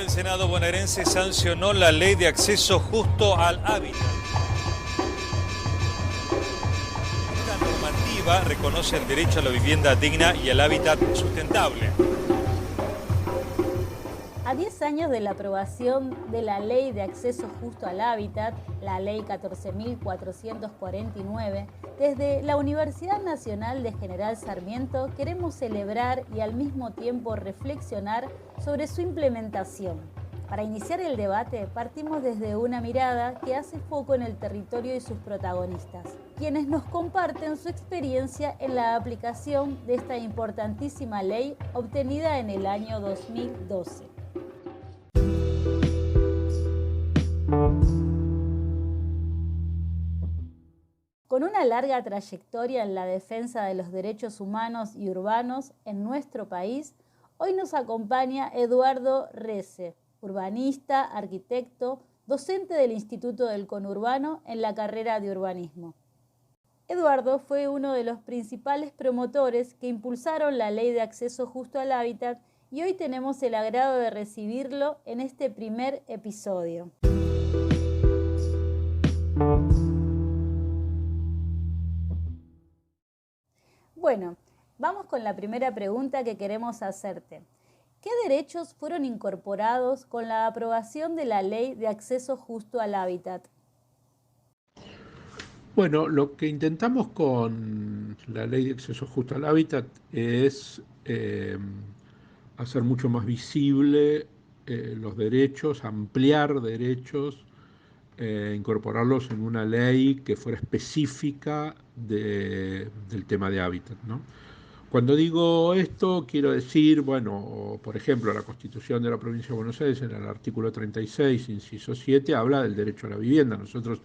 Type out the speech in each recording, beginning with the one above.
el Senado bonaerense sancionó la ley de acceso justo al hábitat. Esta normativa reconoce el derecho a la vivienda digna y al hábitat sustentable. A 10 años de la aprobación de la Ley de Acceso Justo al Hábitat, la Ley 14.449, desde la Universidad Nacional de General Sarmiento queremos celebrar y al mismo tiempo reflexionar sobre su implementación. Para iniciar el debate, partimos desde una mirada que hace foco en el territorio y sus protagonistas, quienes nos comparten su experiencia en la aplicación de esta importantísima ley obtenida en el año 2012. Con una larga trayectoria en la defensa de los derechos humanos y urbanos en nuestro país, hoy nos acompaña Eduardo Rece, urbanista, arquitecto, docente del Instituto del Conurbano en la carrera de urbanismo. Eduardo fue uno de los principales promotores que impulsaron la Ley de Acceso Justo al Hábitat y hoy tenemos el agrado de recibirlo en este primer episodio. Bueno, vamos con la primera pregunta que queremos hacerte. ¿Qué derechos fueron incorporados con la aprobación de la Ley de Acceso Justo al Hábitat? Bueno, lo que intentamos con la Ley de Acceso Justo al Hábitat es hacer mucho más visible los derechos, ampliar derechos, incorporarlos en una ley que fuera específica del tema de hábitat, ¿no? Cuando digo esto, quiero decir, bueno, por ejemplo, la Constitución de la Provincia de Buenos Aires, en el artículo 36, inciso 7, habla del derecho a la vivienda. Nosotros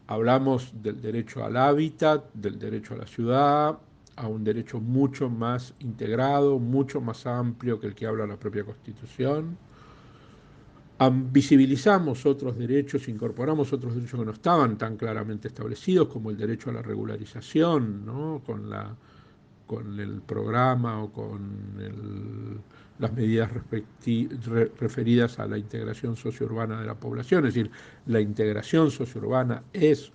hablamos del derecho al hábitat, del derecho a la ciudad, a un derecho mucho más integrado, mucho más amplio que el que habla la propia Constitución. Visibilizamos otros derechos, incorporamos otros derechos que no estaban tan claramente establecidos, como el derecho a la regularización, ¿no? con el programa o con las medidas referidas a la integración sociourbana de la población. Es decir, la integración sociourbana es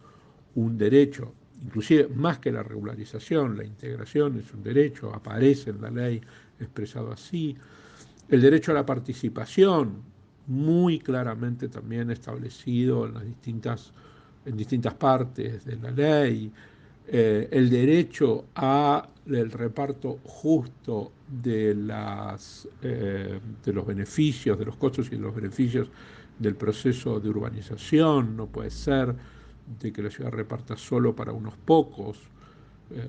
un derecho, inclusive más que la regularización, la integración es un derecho, aparece en la ley expresado así. El derecho a la participación, muy claramente también establecido en distintas partes de la ley. El derecho al reparto justo de los beneficios, de los costos y de los beneficios del proceso de urbanización. No puede ser de que la ciudad reparta solo para unos pocos,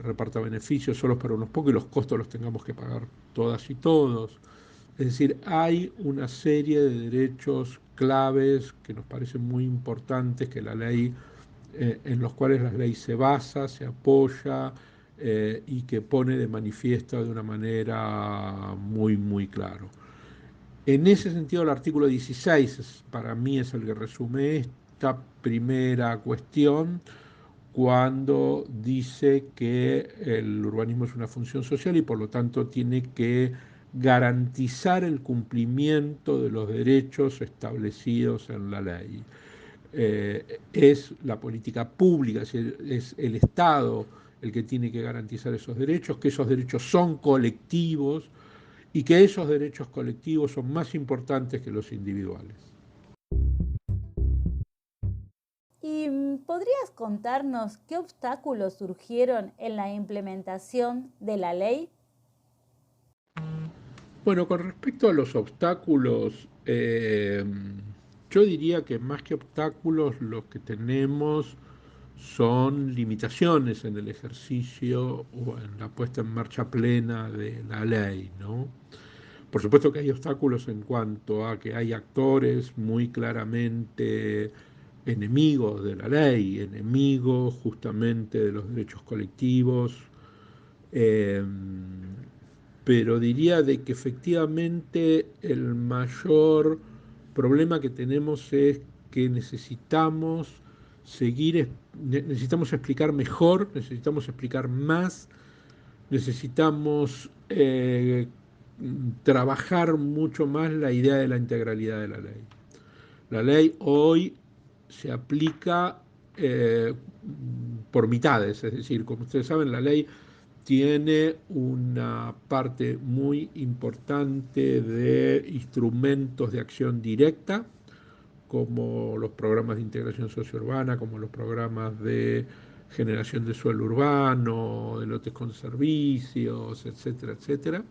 reparta beneficios solo para unos pocos y los costos los tengamos que pagar todas y todos. Es decir, hay una serie de derechos claves que nos parecen muy importantes que la ley, en los cuales la ley se basa, se apoya y que pone de manifiesto de una manera muy, muy clara. En ese sentido, el artículo 16 para mí es el que resume esta primera cuestión, cuando dice que el urbanismo es una función social y por lo tanto tiene que garantizar el cumplimiento de los derechos establecidos en la ley. Es la política pública, es el Estado el que tiene que garantizar esos derechos, que esos derechos son colectivos y que esos derechos colectivos son más importantes que los individuales. ¿Y podrías contarnos qué obstáculos surgieron en la implementación de la ley? Bueno, con respecto a los obstáculos, yo diría que más que obstáculos, lo que tenemos son limitaciones en el ejercicio o en la puesta en marcha plena de la ley, ¿no? Por supuesto que hay obstáculos en cuanto a que hay actores muy claramente enemigos de la ley, enemigos justamente de los derechos colectivos, eh, pero diría de que efectivamente el mayor problema que tenemos es que necesitamos explicar mejor, necesitamos explicar más, necesitamos trabajar mucho más la idea de la integralidad de la ley. La ley hoy se aplica por mitades, es decir, como ustedes saben, la ley tiene una parte muy importante de instrumentos de acción directa, como los programas de integración sociourbana, como los programas de generación de suelo urbano, de lotes con servicios, etcétera, etcétera.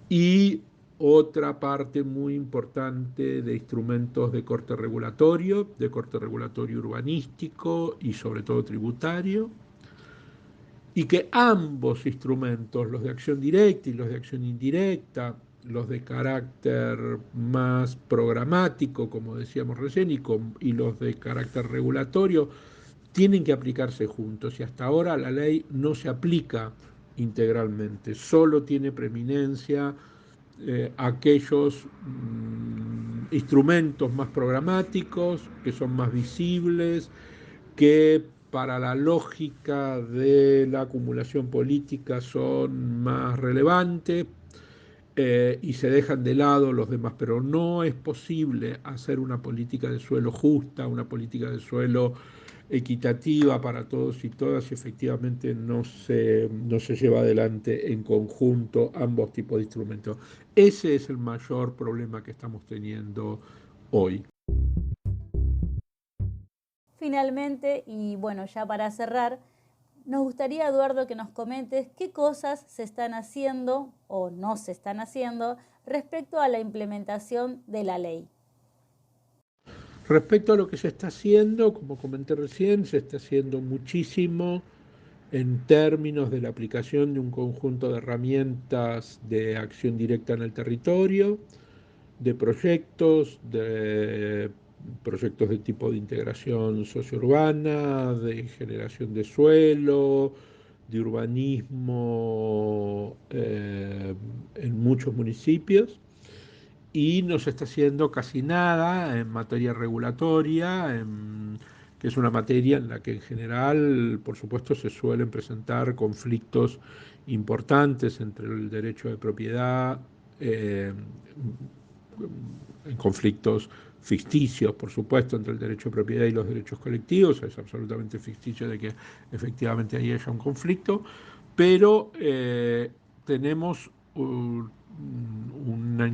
Y otra parte muy importante de instrumentos de corte regulatorio urbanístico y sobre todo tributario, y que ambos instrumentos, los de acción directa y los de acción indirecta, los de carácter más programático, como decíamos recién, y los de carácter regulatorio, tienen que aplicarse juntos, y hasta ahora la ley no se aplica integralmente, solo tiene preeminencia aquellos instrumentos más programáticos, que son más visibles, que para la lógica de la acumulación política son más relevantes, y se dejan de lado los demás, pero no es posible hacer una política de suelo justa, una política de suelo equitativa para todos y todas, si efectivamente no se lleva adelante en conjunto ambos tipos de instrumentos. Ese es el mayor problema que estamos teniendo hoy. Finalmente, y bueno, ya para cerrar, nos gustaría, Eduardo, que nos comentes qué cosas se están haciendo o no se están haciendo respecto a la implementación de la ley. Respecto a lo que se está haciendo, como comenté recién, se está haciendo muchísimo en términos de la aplicación de un conjunto de herramientas de acción directa en el territorio, de proyectos de tipo de integración sociourbana, de generación de suelo, de urbanismo en muchos municipios, y no se está haciendo casi nada en materia regulatoria, que es una materia en la que en general, por supuesto, se suelen presentar conflictos importantes entre el derecho de propiedad, en conflictos ficticios, por supuesto, entre el derecho de propiedad y los derechos colectivos. Es absolutamente ficticio de que efectivamente ahí haya un conflicto, pero tenemos un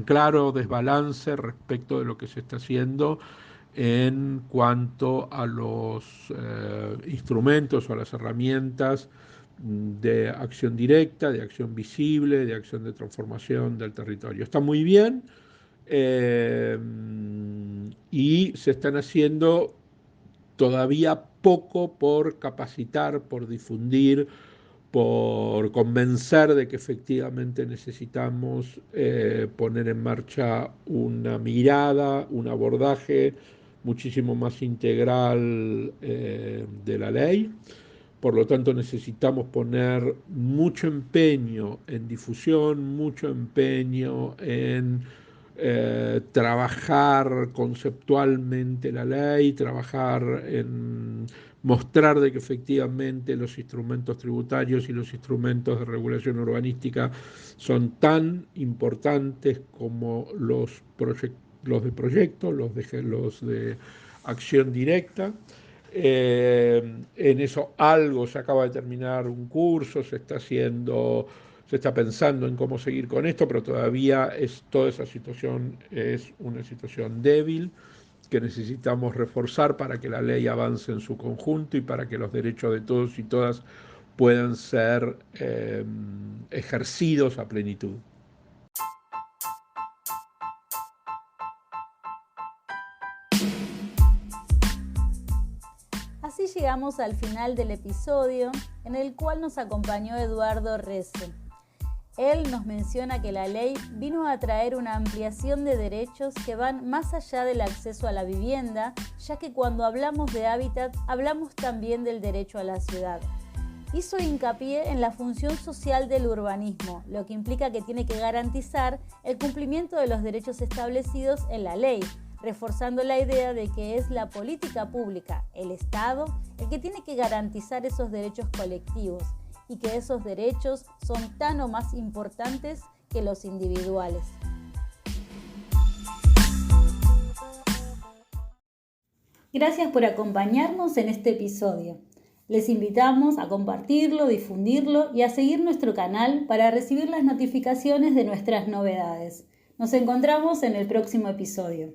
claro desbalance respecto de lo que se está haciendo en cuanto a los instrumentos o a las herramientas de acción directa, de acción visible, de acción de transformación del territorio. Está muy bien, y se están haciendo todavía poco por capacitar, por difundir, por convencer de que efectivamente necesitamos poner en marcha una mirada, un abordaje muchísimo más integral de la ley. Por lo tanto, necesitamos poner mucho empeño en difusión, mucho empeño en trabajar conceptualmente la ley, trabajar en mostrar de que efectivamente los instrumentos tributarios y los instrumentos de regulación urbanística son tan importantes como los de proyecto, los de acción directa. En eso algo, se acaba de terminar un curso, se está pensando en cómo seguir con esto, pero todavía toda esa situación es una situación débil que necesitamos reforzar para que la ley avance en su conjunto y para que los derechos de todos y todas puedan ser ejercidos a plenitud. Así llegamos al final del episodio, en el cual nos acompañó Eduardo Resse. Él nos menciona que la ley vino a traer una ampliación de derechos que van más allá del acceso a la vivienda, ya que cuando hablamos de hábitat, hablamos también del derecho a la ciudad. Hizo hincapié en la función social del urbanismo, lo que implica que tiene que garantizar el cumplimiento de los derechos establecidos en la ley, reforzando la idea de que es la política pública, el Estado, el que tiene que garantizar esos derechos colectivos, y que esos derechos son tan o más importantes que los individuales. Gracias por acompañarnos en este episodio. Les invitamos a compartirlo, difundirlo y a seguir nuestro canal para recibir las notificaciones de nuestras novedades. Nos encontramos en el próximo episodio.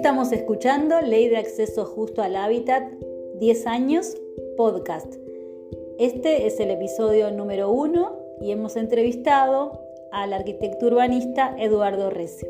Estamos escuchando Ley de Acceso Justo al Hábitat, 10 años, podcast. Este es el episodio número 1 y hemos entrevistado al arquitecto urbanista Eduardo Rece.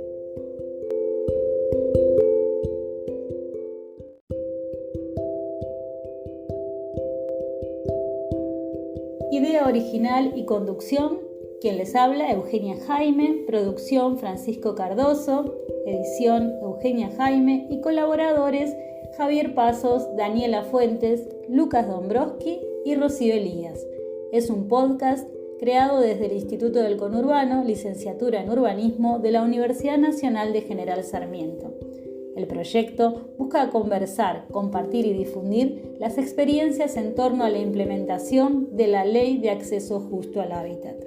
Idea original y conducción, quien les habla, Eugenia Jaime, producción Francisco Cardoso, edición Eugenia Jaime y colaboradores Javier Pasos, Daniela Fuentes, Lucas Dombrowski y Rocío Elías. Es un podcast creado desde el Instituto del Conurbano, licenciatura en Urbanismo de la Universidad Nacional de General Sarmiento. El proyecto busca conversar, compartir y difundir las experiencias en torno a la implementación de la Ley de Acceso Justo al Hábitat.